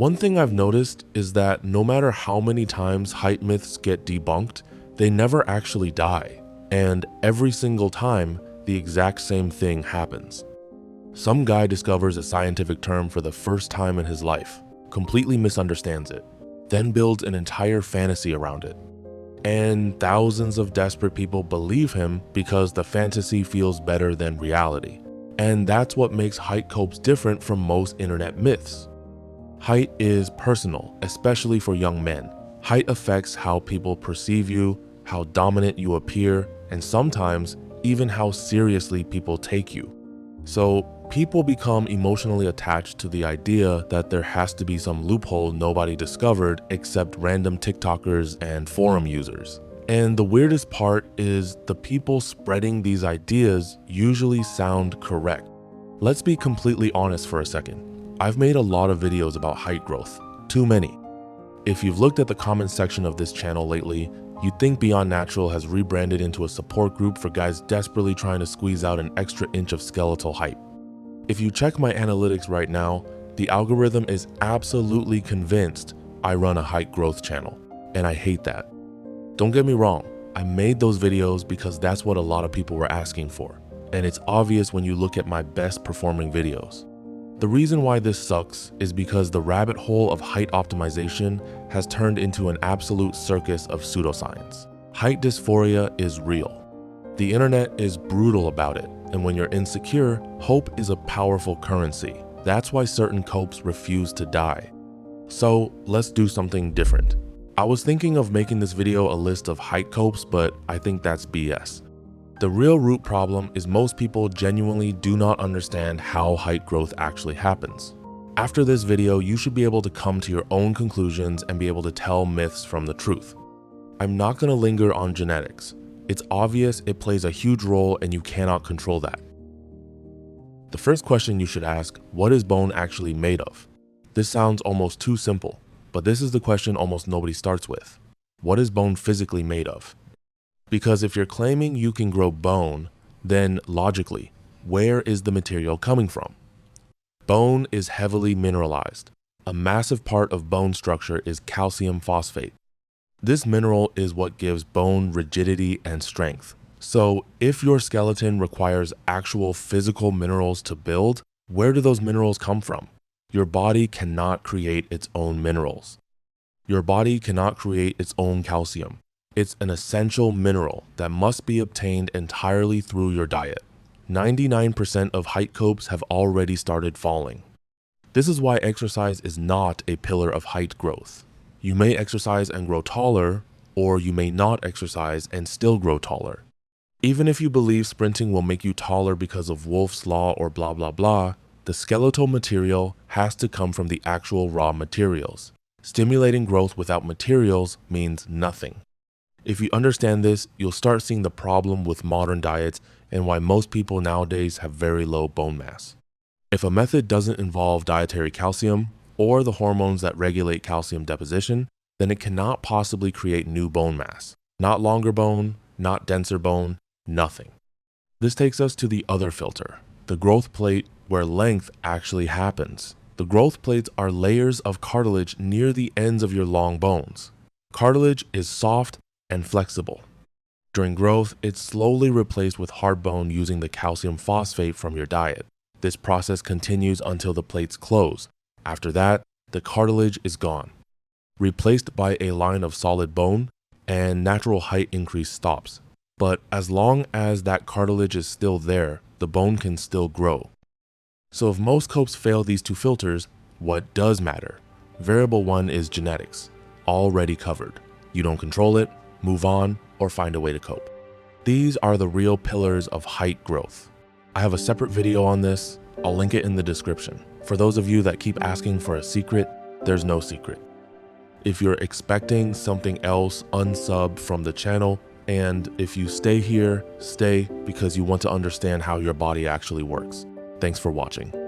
One thing I've noticed is that no matter how many times height myths get debunked, they never actually die, and every single time, the exact same thing happens. Some guy discovers a scientific term for the first time in his life, completely misunderstands it, then builds an entire fantasy around it. And thousands of desperate people believe him because the fantasy feels better than reality. And that's what makes height copes different from most internet myths. Height is personal, especially for young men. Height affects how people perceive you, how dominant you appear, and sometimes even how seriously people take you. So people become emotionally attached to the idea that there has to be some loophole nobody discovered except random TikTokers and forum users. And the weirdest part is the people spreading these ideas usually sound correct. Let's be completely honest for a second. I've made a lot of videos about height growth, too many. If you've looked at the comment section of this channel lately, you'd think Beyond Natural has rebranded into a support group for guys desperately trying to squeeze out an extra inch of skeletal height. If you check my analytics right now, the algorithm is absolutely convinced I run a height growth channel, and I hate that. Don't get me wrong, I made those videos because that's what a lot of people were asking for, and it's obvious when you look at my best performing videos. The reason why this sucks is because the rabbit hole of height optimization has turned into an absolute circus of pseudoscience. Height dysphoria is real. The internet is brutal about it, and when you're insecure, hope is a powerful currency. That's why certain copes refuse to die. So let's do something different. I was thinking of making this video a list of height copes, but I think that's BS. The real root problem is most people genuinely do not understand how height growth actually happens. After this video, you should be able to come to your own conclusions and be able to tell myths from the truth. I'm not going to linger on genetics. It's obvious it plays a huge role and you cannot control that. The first question you should ask, what is bone actually made of? This sounds almost too simple, but this is the question almost nobody starts with. What is bone physically made of? Because if you're claiming you can grow bone, then logically, where is the material coming from? Bone is heavily mineralized. A massive part of bone structure is calcium phosphate. This mineral is what gives bone rigidity and strength. So if your skeleton requires actual physical minerals to build, where do those minerals come from? Your body cannot create its own minerals. Your body cannot create its own calcium. It's an essential mineral that must be obtained entirely through your diet. 99% of height copes have already started falling. This is why exercise is not a pillar of height growth. You may exercise and grow taller, or you may not exercise and still grow taller. Even if you believe sprinting will make you taller because of Wolff's Law or blah blah blah, the skeletal material has to come from the actual raw materials. Stimulating growth without materials means nothing. If you understand this, you'll start seeing the problem with modern diets and why most people nowadays have very low bone mass. If a method doesn't involve dietary calcium or the hormones that regulate calcium deposition, then it cannot possibly create new bone mass. Not longer bone, not denser bone, nothing. This takes us to the other filter, the growth plate, where length actually happens. The growth plates are layers of cartilage near the ends of your long bones. Cartilage is soft and flexible. During growth, it's slowly replaced with hard bone using the calcium phosphate from your diet. This process continues until the plates close. After that, the cartilage is gone, replaced by a line of solid bone, and natural height increase stops. But as long as that cartilage is still there, the bone can still grow. So if most copes fail these two filters, what does matter? Variable one is genetics, already covered. You don't control it, move on, or find a way to cope. These are the real pillars of height growth. I have a separate video on this. I'll link it in the description. For those of you that keep asking for a secret, there's no secret. If you're expecting something else, unsub from the channel. And if you stay here, stay because you want to understand how your body actually works. Thanks for watching.